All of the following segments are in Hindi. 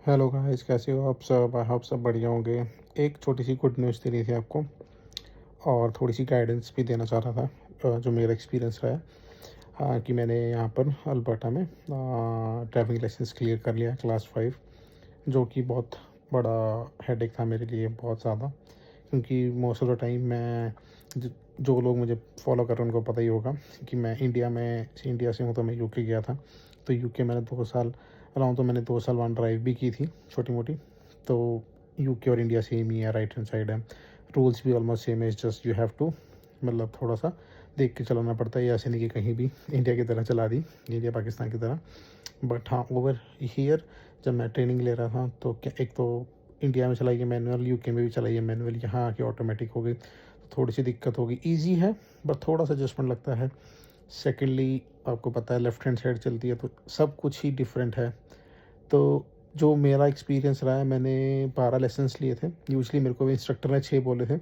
हेलो गाइस, कैसे हो आप सब? आई होप सब बढ़िया होंगे। एक छोटी सी गुड न्यूज़ देनी थी आपको और थोड़ी सी गाइडेंस भी देना चाह रहा था। जो मेरा एक्सपीरियंस रहा है, कि मैंने यहाँ पर अल्बर्टा में ड्राइविंग लाइसेंस क्लियर कर लिया क्लास 5, जो कि बहुत बड़ा हेडेक था मेरे लिए, बहुत ज़्यादा। क्योंकि मोस्ट ऑफ द टाइम मैं जो लोग मुझे फॉलो कर रहे हैं उनको पता ही होगा कि मैं इंडिया से हूँ, तो मैं यूके गया था। तो यूके मैंने 2 साल रहा हूँ, तो मैंने 2 साल वहाँ ड्राइव भी की थी छोटी मोटी। तो यूके और इंडिया सेम ही है, राइट हैंड साइड है। रूल्स भी ऑलमोस्ट सेम है, जस्ट यू हैव टू मतलब थोड़ा सा देख के चलाना पड़ता है। ये ऐसे नहीं कि कहीं भी इंडिया की तरह चला दी, इंडिया पाकिस्तान की तरह। बट हाँ, ओवर हियर जब मैं ट्रेनिंग ले रहा था तो क्या, एक तो इंडिया में चलाई है मैनुअल, यूके में भी चलाई है मैनुअल, यहाँ आके ऑटोमेटिक हो गई, तो थोड़ी सी दिक्कत होगी। ईजी है बट थोड़ा सा एडजस्टमेंट लगता है। सेकेंडली, आपको पता है लेफ्ट हैंड साइड चलती है, तो सब कुछ ही डिफरेंट है। तो जो मेरा एक्सपीरियंस रहा है, मैंने 12 लेसन्स लिए थे। यूजली मेरे को इंस्ट्रक्टर ने 6 बोले थे,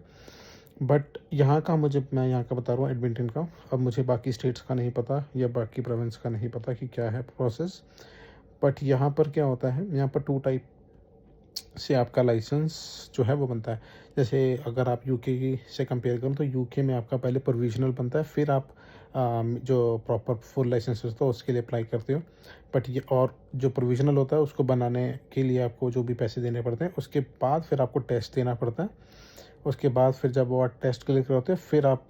बट यहाँ का मैं यहाँ का बता रहा हूँ, एडमिंटन का। अब मुझे बाकी स्टेट्स का नहीं पता या बाकी प्रोविंस का नहीं पता कि क्या है प्रोसेस। बट यहाँ पर क्या होता है, यहाँ पर 2 टाइप से आपका लाइसेंस जो है वो बनता है। जैसे अगर आप यूके की से कंपेयर करो, तो यूके में आपका पहले प्रोविजनल बनता है, फिर आप जो प्रॉपर फुल लाइसेंस होता है उसके लिए अप्लाई करते हो। बट ये, और जो प्रोविजनल होता है उसको बनाने के लिए आपको जो भी पैसे देने पड़ते हैं, उसके बाद फिर आपको टेस्ट देना पड़ता है। उसके बाद फिर जब वो टेस्ट क्लियर करते हैं, फिर आप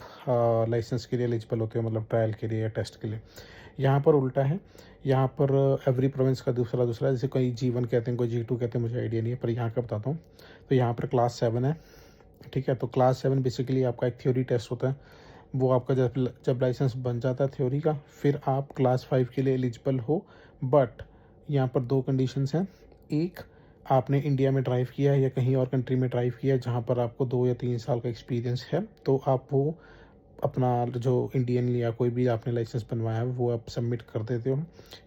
लाइसेंस के लिए एलिजिबल होते हो, मतलब ट्रायल के लिए या टेस्ट के लिए। यहाँ पर उल्टा है। यहाँ पर एवरी प्रोविंस का दूसरा दूसरा, जैसे कोई G1 कहते हैं, कोई G2 कहते हैं, मुझे आइडिया नहीं है, पर यहाँ का बताता हूँ। तो यहाँ पर क्लास 7 है, ठीक है। तो क्लास 7 बेसिकली आपका एक थ्योरी टेस्ट होता है। वो आपका जब जब लाइसेंस बन जाता है थ्योरी का, फिर आप क्लास 5 के लिए एलिजिबल हो। बट यहाँ पर 2 कंडीशंस हैं। एक, आपने इंडिया में ड्राइव किया है या कहीं और कंट्री में ड्राइव किया है जहाँ पर आपको 2 या 3 साल का एक्सपीरियंस है, तो आप वो अपना जो इंडियन या कोई भी आपने लाइसेंस बनवाया है वो आप सबमिट कर देते हो।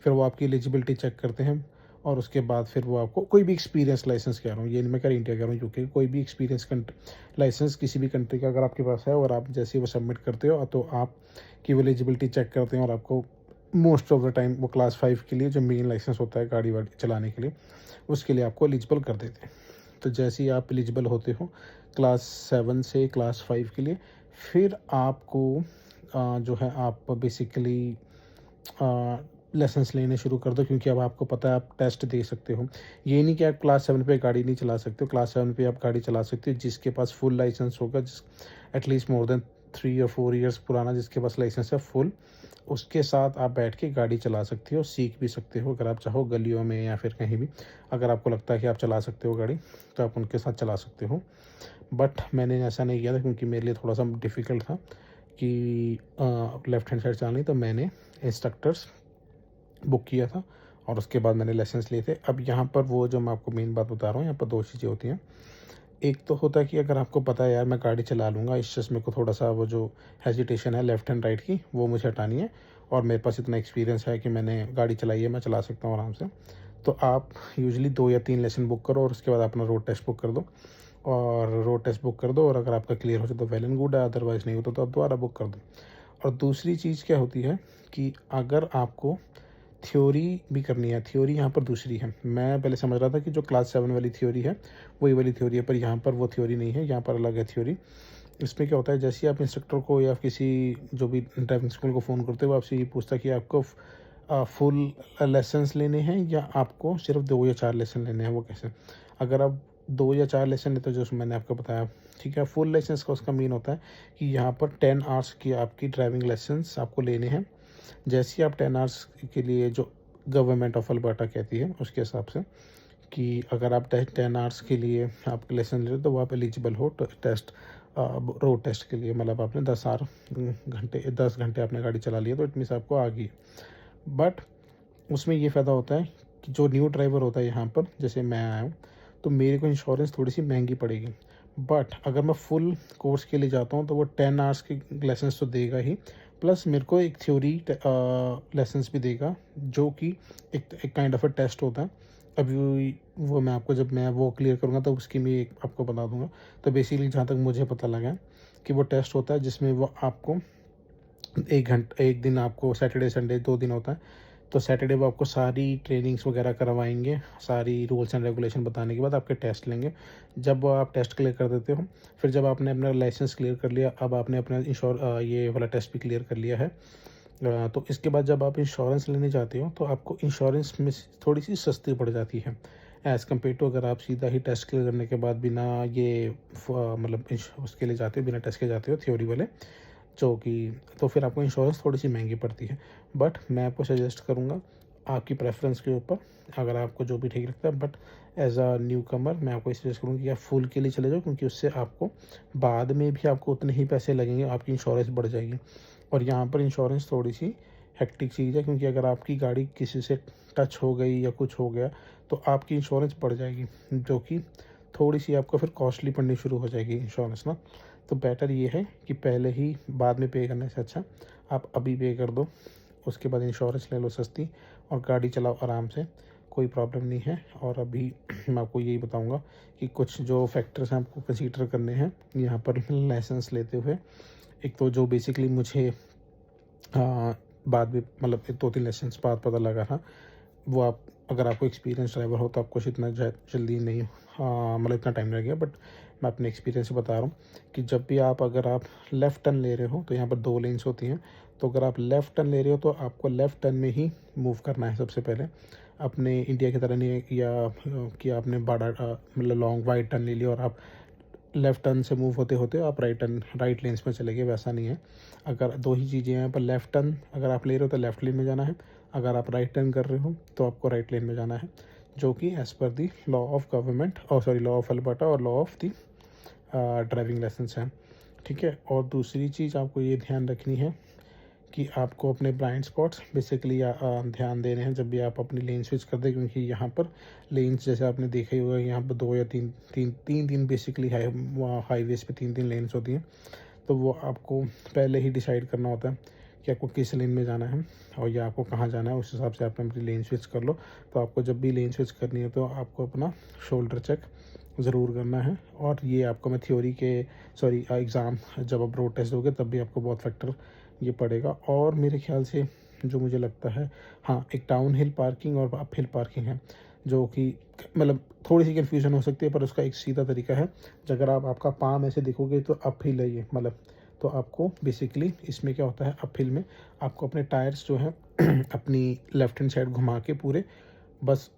फिर वो आपकी एलिजिबिलिटी चेक करते हैं, और उसके बाद फिर वो आपको कोई भी एक्सपीरियंस लाइसेंस, कह रहा हूँ ये नहीं मैं कह रहा इंडिया कह रहा हूँ, यूके, कोई भी एक्सपीरियंस लाइसेंस किसी भी कंट्री का अगर आपके पास है और आप जैसे वो सबमिट करते हो, तो आपकी वो एलिजिबिलिटी चेक करते हैं और आपको मोस्ट ऑफ द टाइम वो क्लास 5 के लिए जो मेन लाइसेंस होता है गाड़ी वाड़ी चलाने के लिए, उसके लिए आपको एलिजिबल कर देते हैं। तो जैसे ही आप एलिजिबल होते हो क्लास 7 से क्लास 5 के लिए, फिर आपको जो है आप बेसिकली लाइसेंस लेने शुरू कर दो, क्योंकि अब आपको पता है आप टेस्ट दे सकते हो। ये नहीं कि आप क्लास 7 पे गाड़ी नहीं चला सकते हो, क्लास 7 पे आप गाड़ी चला सकते हो जिसके पास फुल लाइसेंस होगा, जिस एटलीस्ट मोर देन 3 और 4 ईयर्स पुराना जिसके पास लाइसेंस है फुल, उसके साथ आप बैठ के गाड़ी चला सकते हो, सीख भी सकते हो अगर आप चाहो, गलियों में या फिर कहीं भी। अगर आपको लगता है कि आप चला सकते हो गाड़ी, तो आप उनके साथ चला सकते हो। बट मैंने ऐसा नहीं किया था, क्योंकि मेरे लिए थोड़ा सा डिफ़िकल्ट था कि लेफ़्ट हैंड साइड चलानी, तो मैंने इंस्ट्रक्टर्स बुक किया था और उसके बाद मैंने लाइसेंस लिए थे। अब यहाँ पर वो जो मैं आपको मेन बात बता रहा हूँ, यहाँ पर 2 चीज़ें होती हैं। एक तो होता है कि अगर आपको पता है यार मैं गाड़ी चला लूँगा, इस चीज़ मेरे को थोड़ा सा वो जो हेजिटेशन है लेफ़्ट एंड राइट की, वो मुझे हटानी है, और मेरे पास इतना एक्सपीरियंस है कि मैंने गाड़ी चलाई है, मैं चला सकता हूँ आराम से। तो आप यूजुअली 2 या 3 लेसन बुक करो और उसके बाद अपना रोड टेस्ट बुक कर दो। और रोड टेस्ट बुक कर दो, और अगर आपका क्लियर हो जाए तो वेल एंड गुड है, अदरवाइज़ नहीं होता तो आप दोबारा बुक कर दो। और दूसरी चीज़ क्या होती है कि अगर आपको थ्योरी भी करनी है, थ्योरी यहाँ पर दूसरी है। मैं पहले समझ रहा था कि जो क्लास 7 वाली थ्योरी है वही वाली थ्योरी है, पर यहाँ पर वो थ्योरी नहीं है, यहाँ पर अलग है थ्योरी। इसमें क्या होता है, जैसे ही आप इंस्ट्रक्टर को या किसी जो भी ड्राइविंग स्कूल को फ़ोन करते हो, आपसे ये पूछता है कि आपको फुल लेसन्स लेने हैं या आपको सिर्फ 2 या 4 लेसन लेने हैं। वो कैसे, अगर आप 2 या 4 लेसन लेते हो, जो मैंने आपको बताया, ठीक है। फुल लाइसेंस का उसका मीन होता है कि यहाँ पर 10 आवर्स की आपकी ड्राइविंग लाइसेंस आपको लेने हैं। जैसे ही आप 10 आवर्स के लिए, जो गवर्नमेंट ऑफ अल्बर्टा कहती है उसके हिसाब से, कि अगर आप 10 आवर्स के लिए आप लेसन ले रहे हो, तो वो आप एलिजिबल हो टेस्ट, रोड टेस्ट के लिए। मतलब आपने 10 घंटे आपने गाड़ी चला लिया, तो इट मीन्स आपको आ गई। बट उसमें ये फ़ायदा होता है कि जो न्यू ड्राइवर होता है यहाँ पर, जैसे मैं आया हूँ, तो मेरे को इंश्योरेंस थोड़ी सी महंगी पड़ेगी। बट अगर मैं फुल कोर्स के लिए जाता हूँ, तो वो 10 आवर्स की लाइसेंस तो देगा ही, प्लस मेरे को एक थ्योरी लाइसेंस भी देगा, जो कि एक काइंड ऑफ अ टेस्ट होता है। अभी वो मैं आपको, जब मैं वो क्लियर करूँगा तो उसकी मैं एक आपको बता दूँगा। तो बेसिकली जहाँ तक मुझे पता लगा है कि वो टेस्ट होता है जिसमें वो आपको 1 दिन आपको, सैटरडे संडे 2 दिन होता है, तो सैटरडे वो आपको सारी ट्रेनिंग्स वगैरह करवाएंगे, सारी रूल्स एंड रेगुलेशन बताने के बाद आपके टेस्ट लेंगे। जब वो आप टेस्ट क्लियर कर देते हो, फिर जब आपने अपना लाइसेंस क्लियर कर लिया, अब आपने अपना ये वाला टेस्ट भी क्लियर कर लिया है, तो इसके बाद जब आप इंश्योरेंस लेने जाते हो तो आपको इंश्योरेंस में थोड़ी सी सस्ती पड़ जाती है एज़ कम्पेयर टू अगर आप सीधा ही टेस्ट क्लियर करने के बाद बिना ये मतलब उसके लिए जाते हो, बिना टेस्ट के जाते हो थ्योरी वाले, जो कि तो फिर आपको इंश्योरेंस थोड़ी सी महंगी पड़ती है। बट मैं आपको सजेस्ट करूँगा आपकी प्रेफरेंस के ऊपर, अगर आपको जो भी ठीक लगता है, बट एज़ अ न्यू कमर मैं आपको सजेस्ट करूँगा कि आप फुल के लिए चले जाओ, क्योंकि उससे आपको बाद में भी आपको उतने ही पैसे लगेंगे, आपकी इंश्योरेंस बढ़ जाएगी। और यहाँ पर इंश्योरेंस थोड़ी सी हेक्टिक चीज़ है, क्योंकि अगर आपकी गाड़ी किसी से टच हो गई या कुछ हो गया तो आपकी इंश्योरेंस बढ़ जाएगी, जो कि थोड़ी सी आपको फिर कॉस्टली पड़नी शुरू हो जाएगी इंश्योरेंस ना। तो बेटर ये है कि पहले ही बाद में पे करने से अच्छा आप अभी पे कर दो, उसके बाद इंश्योरेंस ले लो सस्ती और गाड़ी चलाओ आराम से, कोई प्रॉब्लम नहीं है। और अभी मैं आपको यही बताऊंगा कि कुछ जो फैक्टर्स हैं आपको कंसीडर करने हैं यहाँ पर लाइसेंस लेते हुए। एक तो जो बेसिकली मुझे बाद में मतलब 2-3 लाइसेंस बाद पता लगा था, वो आप अगर आपको एक्सपीरियंस ड्राइवर हो तो आपको इतना जल्दी नहीं मतलब इतना टाइम लगेगा, बट मैं अपने एक्सपीरियंस से बता रहा हूँ कि जब भी अगर आप लेफ़्ट टर्न ले रहे हो तो यहाँ पर 2 लेन्स होती हैं। तो अगर आप लेफ़्ट टर्न ले रहे हो तो आपको लेफ़्ट टर्न में ही मूव करना है सबसे पहले। अपने इंडिया की तरह नहीं है या कि आपने बड़ा मतलब लॉन्ग वाइड टर्न ले लिया और आप लेफ़्ट टर्न से मूव होते होते आप राइट लेन्स में चले गए, वैसा नहीं है। अगर 2 ही चीज़ें हैं, पर लेफ़्ट टर्न अगर आप ले रहे हो तो लेफ़्ट लेन में जाना है, अगर आप राइट टर्न कर रहे हो तो आपको राइट लेन में जाना है, जो कि as per the law of government और सॉरी लॉ ऑफ अल्बर्टा और law of the driving license है, ठीक है। और दूसरी चीज़ आपको ये ध्यान रखनी है कि आपको अपने ब्लाइंड स्पॉट्स बेसिकली ध्यान देने हैं जब भी आप अपनी लेन स्विच कर दें, क्योंकि यहाँ पर लेन्स जैसे आपने देखा ही होगा, यहाँ पर 2 या 3 बेसिकली हाईवेज़ पे 3 लेन्स होती हैं। तो वो आपको पहले ही डिसाइड करना होता है कि आपको किस लेन में जाना है और या आपको कहाँ जाना है, उस हिसाब से आपने अपनी लेन स्विच कर लो। तो आपको जब भी लेन स्विच करनी है तो आपको अपना शोल्डर चेक ज़रूर करना है। और ये आपको मैं थ्योरी के एग्ज़ाम जब आप रोड टेस्ट दोगे तब भी आपको बहुत फैक्टर ये पड़ेगा। और मेरे ख़्याल से जो मुझे लगता है, हाँ, एक डाउन हिल पार्किंग और अप हिल पार्किंग है, जो कि मतलब थोड़ी सी कन्फ्यूज़न हो सकती है, पर उसका एक सीधा तरीका है। अगर आप आपका पाम ऐसे देखोगे तो अप हिल है ये, मतलब तो आपको बेसिकली इसमें क्या होता है, अप हिल में आपको अपने टायर्स जो हैं अपनी लेफ़्ट हैंड साइड घुमा के पूरे, बस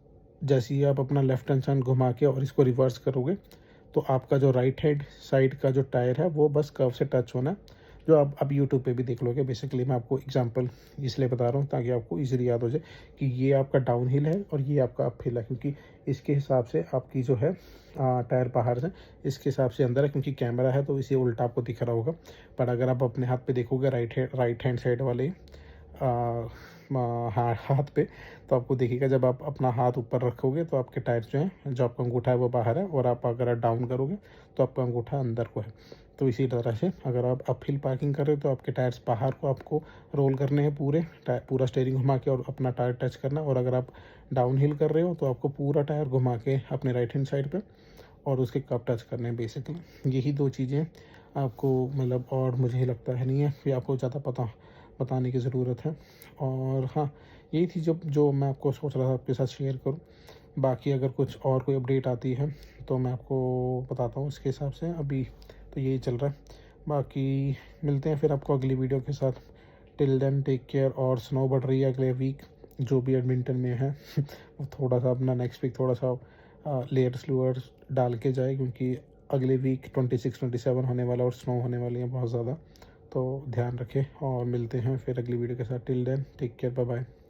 जैसे ही आप अपना लेफ़्ट हैंड साइड घुमा के और इसको रिवर्स करोगे तो आपका जो राइट हैंड साइड का जो टायर है वो बस कर्व से टच होना है, जो आप यूट्यूब पे भी देख लोगे। बेसिकली मैं आपको एग्जांपल इसलिए बता रहा हूँ ताकि आपको इजीली याद हो जाए कि ये आपका डाउन हिल है और ये आपका अप हिल है, क्योंकि इसके हिसाब से आपकी जो है टायर बाहर से इसके हिसाब से अंदर है, क्योंकि कैमरा है तो इसे उल्टा आपको दिख रहा होगा। पर अगर आप अपने हाथ पे देखोगे राइट हैंड साइड वाले हाथ पे, तो आपको देखिएगा जब आप अपना हाथ ऊपर रखोगे तो आपके टायर जो हैं, जो आपका अंगूठा है वो बाहर है, और आप अगर डाउन करोगे तो आपका अंगूठा अंदर को है। तो इसी तरह से अगर आप अपहिल पार्किंग कर रहे हो तो आपके टायर्स बाहर को आपको रोल करने हैं, पूरा स्टीयरिंग घुमा के और अपना टायर टच करना। और अगर आप डाउन हिल कर रहे हो तो आपको पूरा टायर घुमा के अपने राइट हैंड साइड पे और उसके कप टच करने हैं। बेसिकली यही 2 चीज़ें आपको मतलब, और मुझे लगता है नहीं है कि आपको ज़्यादा बताने की ज़रूरत है। और हाँ, यही थी जो मैं आपको सोच रहा था आपके साथ शेयर करूँ। बाकी अगर कुछ और कोई अपडेट आती है तो मैं आपको बताता हूँ इसके हिसाब से। अभी तो यही चल रहा है, बाकी मिलते हैं फिर आपको अगली वीडियो के साथ। Till then take care. और स्नो बढ़ रही है अगले वीक जो भी एडमिंटन में है वो थोड़ा सा अपना नेक्स्ट वीक थोड़ा सा लेयर्स लूअर्स डाल के जाए, क्योंकि अगले वीक 26-27 होने वाला और स्नो होने वाली है बहुत ज़्यादा। तो ध्यान रखें और मिलते हैं फिर अगली वीडियो के साथ। Till then take care, bye bye.